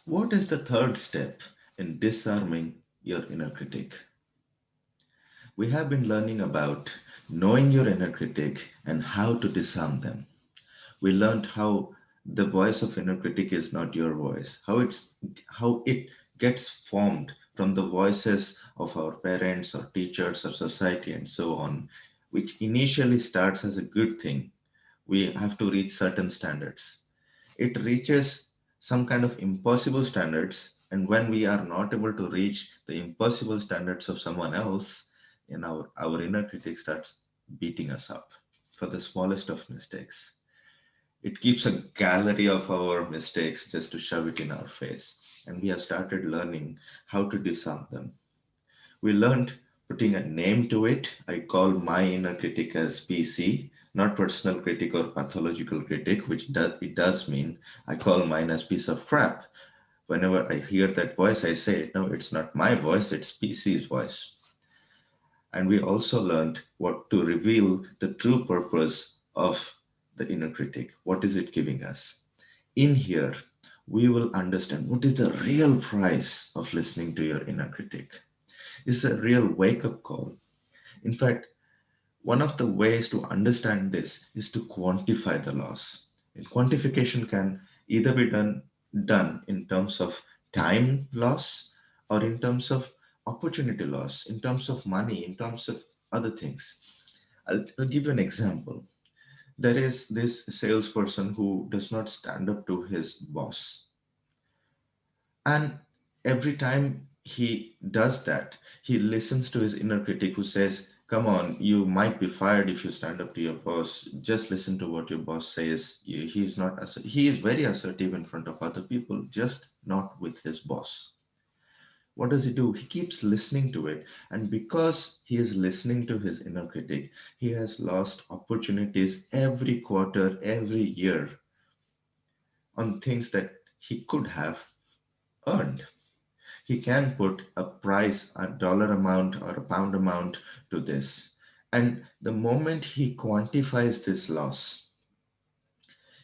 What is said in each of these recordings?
What is the third step in disarming your inner critic? We have been learning about knowing your inner critic and how to disarm them. We learned how the voice of inner critic is not your voice, how it gets formed from the voices of our parents or teachers or society and so on, which initially starts as a good thing. We have to reach certain standards. It reaches some kind of impossible standards, and when we are not able to reach the impossible standards of someone else, our inner critic starts beating us up for the smallest of mistakes. It keeps a gallery of our mistakes just to shove it in our face. And we have started learning how to disarm them. We learned putting a name to it. I call my inner critic as PC, not personal critic or pathological critic, which it does mean. I call mine as piece of crap. Whenever I hear that voice, I say, no, it's not my voice, it's PC's voice. And we also learned what to reveal the true purpose of the inner critic. What is it giving us? In here, we will understand what is the real price of listening to your inner critic. It's a real wake up call. In fact, one of the ways to understand this is to quantify the loss. And quantification can either be done in terms of time loss or in terms of opportunity loss, in terms of money, in terms of other things. I'll give you an example. There is this salesperson who does not stand up to his boss. And every time he does that, he listens to his inner critic who says, come on, you might be fired if you stand up to your boss. Just listen to what your boss says. He's not, he is very assertive in front of other people, just not with his boss. What does he do? He keeps listening to it. And because he is listening to his inner critic, he has lost opportunities every quarter, every year on things that he could have earned. He can put a price, a dollar amount or a pound amount to this. And the moment he quantifies this loss,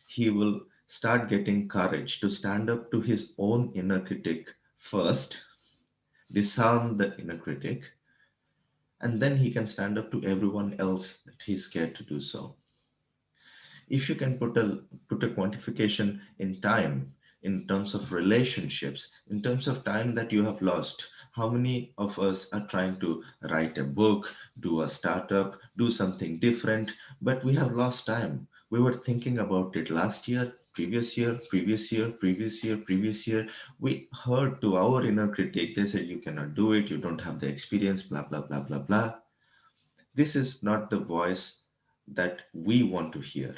he will start getting courage to stand up to his own inner critic first, disarm the inner critic, and then he can stand up to everyone else that he's scared to do so. If you can put a quantification in time, in terms of relationships, in terms of time that you have lost, how many of us are trying to write a book, do a startup, do something different, but we have lost time. We were thinking about it last year, previous year, previous year, previous year, previous year. We heard to our inner critic, they said you cannot do it, you don't have the experience, blah blah blah blah blah. This is not the voice that we want to hear.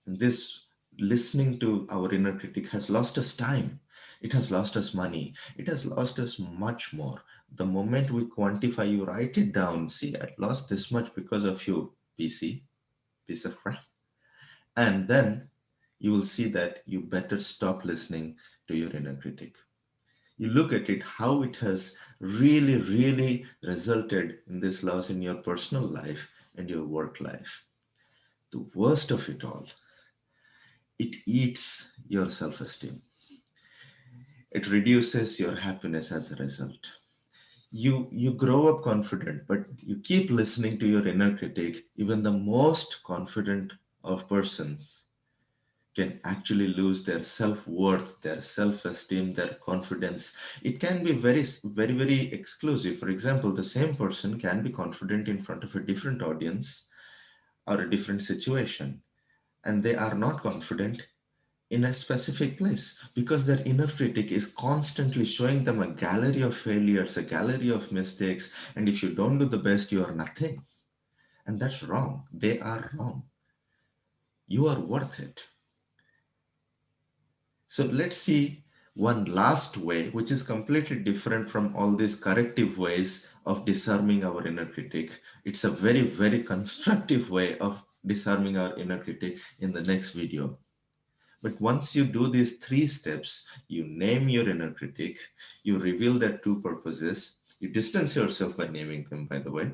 This listening to our inner critic has lost us time. It has lost us money. It has lost us much more. The moment we quantify, you write it down. See, I lost this much because of you, PC, piece of crap. And then you will see that you better stop listening to your inner critic. You look at it, how it has really, really resulted in this loss in your personal life and your work life. The worst of it all, it eats your self esteem. It reduces your happiness as a result. You grow up confident, but you keep listening to your inner critic. Even the most confident of persons can actually lose their self-worth, their self-esteem, their confidence. It can be very exclusive. For example, the same person can be confident in front of a different audience or a different situation, and they are not confident in a specific place because their inner critic is constantly showing them a gallery of failures, a gallery of mistakes. And if you don't do the best, you are nothing. And that's wrong. They are wrong. You are worth it. So let's see one last way, which is completely different from all these corrective ways of disarming our inner critic. It's a very constructive way of disarming our inner critic in the next video. But once you do these three steps, you name your inner critic, you reveal their true purposes, you distance yourself by naming them, by the way,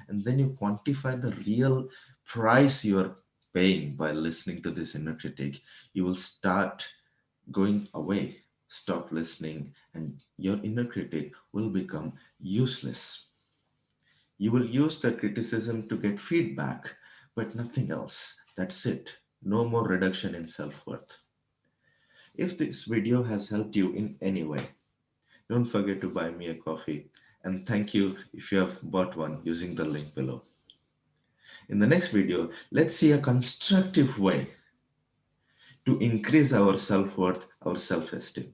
and then you quantify the real price you are paying by listening to this inner critic, you will start going away, stop listening, and your inner critic will become useless. You will use the criticism to get feedback, but nothing else. That's it. No more reduction in self worth. If this video has helped you in any way, don't forget to buy me a coffee. And thank you if you have bought one using the link below. In the next video, let's see a constructive way to increase our self worth, our self esteem.